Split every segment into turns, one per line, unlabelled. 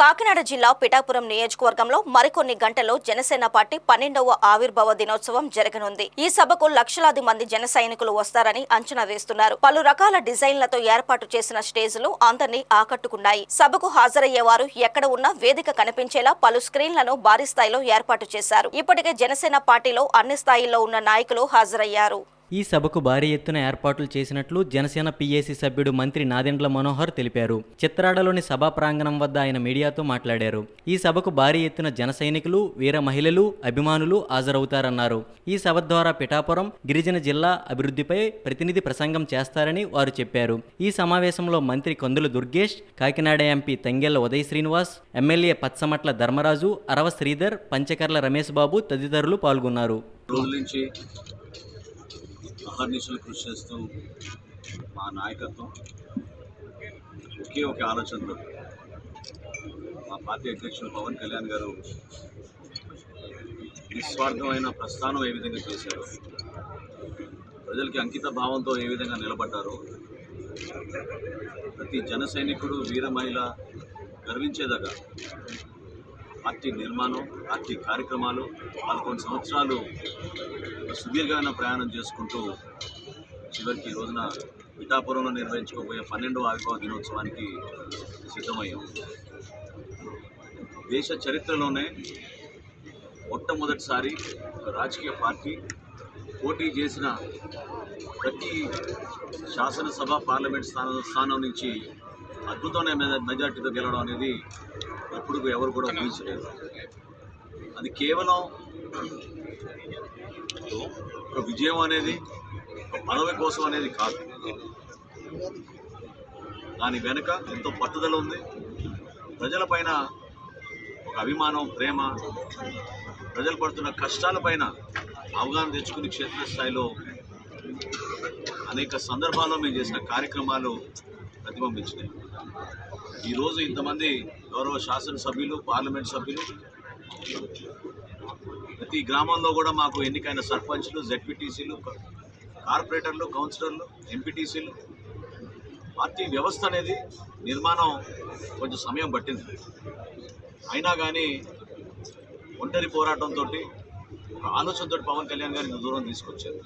కాకినాడ జిల్లా పిఠాపురం నియోజకవర్గంలో మరికొన్ని గంటల్లో జనసేన పార్టీ 12వ ఆవిర్భావ దినోత్సవం జరగనుంది. ఈ సభకు లక్షలాది మంది జన సైనికులు వస్తారని అంచనా వేస్తున్నారు. పలు రకాల డిజైన్లతో ఏర్పాటు చేసిన స్టేజ్లు అందరినీ ఆకట్టుకున్నాయి. సభకు హాజరయ్యేవారు ఎక్కడ ఉన్నా వేదిక కనిపించేలా పలు స్క్రీన్లను భారీ స్థాయిలో ఏర్పాటు చేశారు. ఇప్పటికే జనసేన పార్టీలో అన్ని స్థాయిల్లో ఉన్న నాయకులు హాజరయ్యారు.
ఈ సభకు భారీ ఎత్తున ఏర్పాట్లు చేసినట్లు జనసేన పీఏసీ సభ్యుడు మంత్రి నాదెండ్ల మనోహర్ తెలిపారు. చిత్రాడలోని సభా ప్రాంగణం వద్ద ఆయన మీడియాతో మాట్లాడారు. ఈ సభకు భారీ ఎత్తున జన సైనికులు, వీర మహిళలు, అభిమానులు హాజరవుతారన్నారు. ఈ సభ ద్వారా పిఠాపురం, గిరిజన జిల్లా అభివృద్ధిపై ప్రతినిధి ప్రసంగం చేస్తారని వారు చెప్పారు. ఈ సమావేశంలో మంత్రి కందుల దుర్గేష్, కాకినాడ ఎంపీ తంగెళ్ల ఉదయ్ శ్రీనివాస్, ఎమ్మెల్యే పచ్చమట్ల ధర్మరాజు, అరవ శ్రీధర్, పంచకర్ల రమేష్ బాబు తదితరులు పాల్గొన్నారు.
అహర్నిశలు కృషి చేస్తూ మా నాయకత్వం ఒకే ఒక ఆలోచనతో మా పార్టీ అధ్యక్షులు పవన్ కళ్యాణ్ గారు నిస్వార్థమైన ప్రస్థానం ఏ విధంగా చేశారు, ప్రజలకి అంకిత భావంతో ఏ విధంగా నిలబడ్డారో ప్రతి జన సైనికుడు, వీర మహిళ గర్వించేదగా పార్టీ నిర్మాణం, పార్టీ కార్యక్రమాలు 11 సంవత్సరాలు సుదీర్ఘమైన ప్రయాణం చేసుకుంటూ చివరికి ఈ రోజున పిఠాపురంలో నిర్వహించుకోబోయే 12వ ఆవిర్భావ దినోత్సవానికి సిద్ధమయ్యాం. దేశ చరిత్రలోనే మొట్టమొదటిసారి ఒక రాజకీయ పార్టీ పోటీ చేసిన ప్రతి శాసనసభ, పార్లమెంట్ స్థానం నుంచి అద్భుతమైన మెజార్టీతో గెలవడం అనేది ఎప్పుడు ఎవరు కూడా ఊహించలేదు. అది కేవలం ఒక విజయం అనేది పదవి కోసం అనేది కాదు, దాని వెనుక ఎంతో పట్టుదల ఉంది. ప్రజలపైన ఒక అభిమానం, ప్రేమ, ప్రజలు పడుతున్న కష్టాలపైన అవగాహన తెచ్చుకుని క్షేత్రస్థాయిలో అనేక సందర్భాల్లో మేము చేసిన కార్యక్రమాలు ప్రతిబింబించినాయి. ఈరోజు ఇంతమంది గౌరవ శాసనసభ్యులు, పార్లమెంట్ సభ్యులు, ప్రతి గ్రామంలో కూడా మాకు ఎన్నికైన సర్పంచ్లు, జెడ్పీటీసీలు, కార్పొరేటర్లు, కౌన్సిలర్లు, ఎంపీటీసీలు, పార్టీ వ్యవస్థ అనేది నిర్మాణం కొంచెం సమయం పట్టింది. అయినా కానీ ఒంటరి పోరాటంతో, ఒక ఆలోచనతో పవన్ కళ్యాణ్ గారిని దూరం తీసుకొచ్చారు.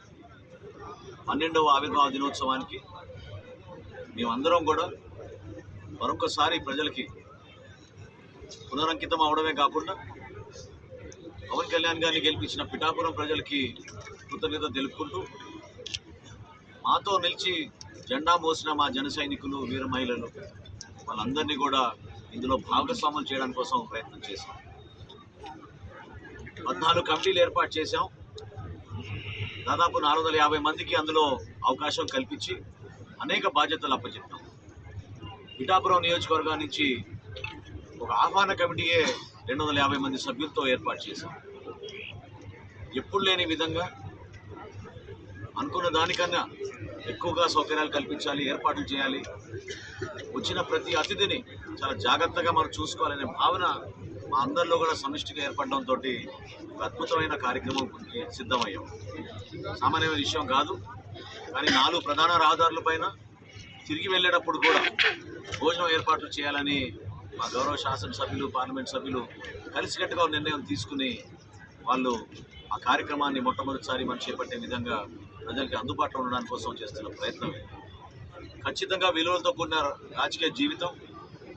12వ ఆవిర్భావ దినోత్సవానికి మేమందరం కూడా మరొకసారి ప్రజలకి పునరంకితం అవడమే కాకుండా పవన్ కళ్యాణ్ గారిని గెలిపించిన పిఠాపురం ప్రజలకి కృతజ్ఞత తెలుపుకుంటూ మాతో నిలిచి జెండా మోసిన మా జన సైనికులు, వీర మహిళలు వాళ్ళందరినీ కూడా ఇందులో భాగస్వాములు చేయడానికి కోసం ప్రయత్నం చేశాం. 14 కమిటీలు ఏర్పాటు చేశాం. దాదాపు 450 మందికి అందులో అవకాశం కల్పించి అనేక బాధ్యతలు అప్పచెప్పాం. పిఠాపురం నియోజకవర్గం నుంచి ఒక ఆహ్వాన కమిటీయే 250 మంది సభ్యులతో ఏర్పాటు చేశాం. ఎప్పుడు లేని విధంగా అనుకున్న దానికన్నా ఎక్కువగా సౌకర్యాలు కల్పించాలి, ఏర్పాట్లు చేయాలి, వచ్చిన ప్రతి అతిథిని చాలా జాగ్రత్తగా మనం చూసుకోవాలనే భావన మా అందరిలో కూడా సమిష్టిగా ఏర్పడడంతో ఒక అద్భుతమైన కార్యక్రమం సిద్ధమయ్యాం. సామాన్యమైన విషయం కాదు. కానీ 4 ప్రధాన రహదారులపైన తిరిగి వెళ్ళేటప్పుడు కూడా భోజనం ఏర్పాట్లు చేయాలని మా గౌరవ శాసనసభ్యులు, పార్లమెంట్ సభ్యులు కలిసికట్టుగా నిర్ణయం తీసుకుని వాళ్ళు ఆ కార్యక్రమాన్ని మొట్టమొదటిసారి మనం చేపట్టే విధంగా ప్రజలకి అందుబాటులో ఉండడానికి కోసం చేస్తున్న ప్రయత్నం. ఖచ్చితంగా విలువలతో కూడిన రాజకీయ జీవితం,